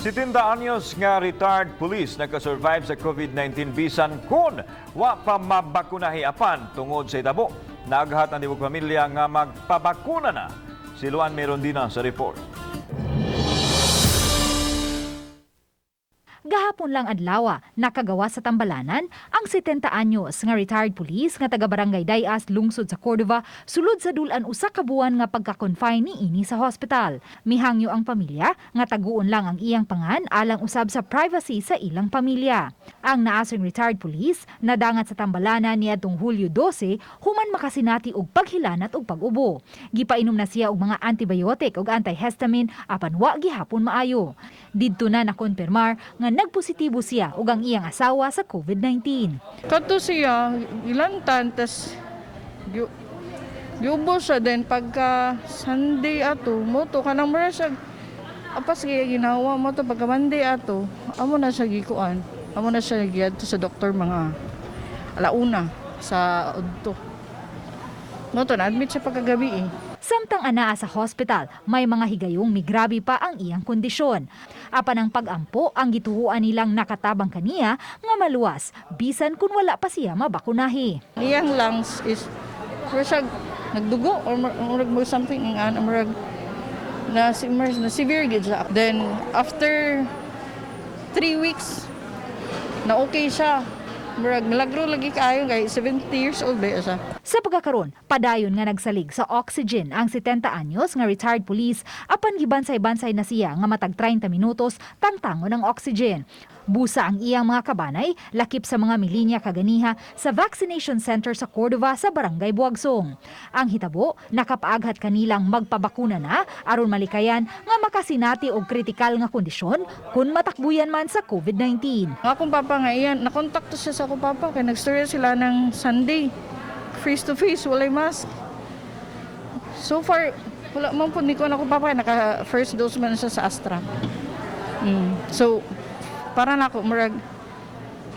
70 anyos nga retired police naka-survive sa COVID-19 bisan kun wa pa mabakunahi apan tungod sa itabo. Naaghat ang tibok pamilya nga magpabakuna na. Si Luan Merondina sa report. Gahapon lang adlaw nakagawa sa Tambalanan ang 70 anyos nga retired police nga taga Barangay Dayas lungsod sa Cordova sulod sa dulan usa ka buwan nga pagka-confine niini sa hospital. Mihangyo ang pamilya nga taguon lang ang iyang pangan alang usab sa privacy sa ilang pamilya. Ang naasong retired police nadangat sa Tambalanan niadtong Hulyo 12 human makasinati og paghilanat ug pag-ubo. Gipainom na siya og mga antibiotic ug antihistamine apan wa gihapon maayo. Didto na nakonfirmar nga nagpositibo siya ug ang iyang asawa sa COVID-19. Kato siya, ilantan, tas yubo siya din pagka Sunday ato, moto kanang mara siya, apas kaya ginawa mo to pagka Monday ato, amo na siya gikuan, amo na siya giyad sa doktor mga alauna sa udto. Moto na admit siya pagkagabi eh. Samtang anaa sa hospital, may mga higayong migrabe pa ang iyang kondisyon. Apan ang pag-ampo ang gituhuan nilang nakatabang kaniya nga maluwas, bisan kun wala pa siya mabakunahi. Iyang lungs is siya nagdugo or something na severe gid siya. Then after 3 weeks na okay siya. Milagro lagi kayo kay 70 years old ba siya. Sa pagkakaroon, padayon nga nagsalig sa oxygen ang 70 anyos nga retired police apan gibansay-bansay na siya nga matag 30 minutos tangtangon ang oxygen. Busa ang iyang mga kabanay lakip sa mga milinya kaganiha sa vaccination center sa Cordova sa Barangay Buagsong. Ang hitabo nakapaaghat kanilang magpabakuna na aron malikayan nga makasinati og kritikal nga kondisyon kun matakbuyan man sa COVID-19. Ang akong papa nga iyan, nakontakto siya sa akong papa kay nagstorya sila ng Sunday. Face to face, walay mask. So far, wala man po ni ko na akong papa kay naka first dose man siya sa Astra. So, para na ako,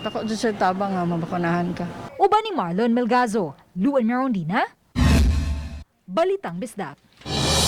tako dyan siya tabang nga mabakunahan ka. Uban ni Marlon Melgazo, Luan Merondina, Balitang Bisdak.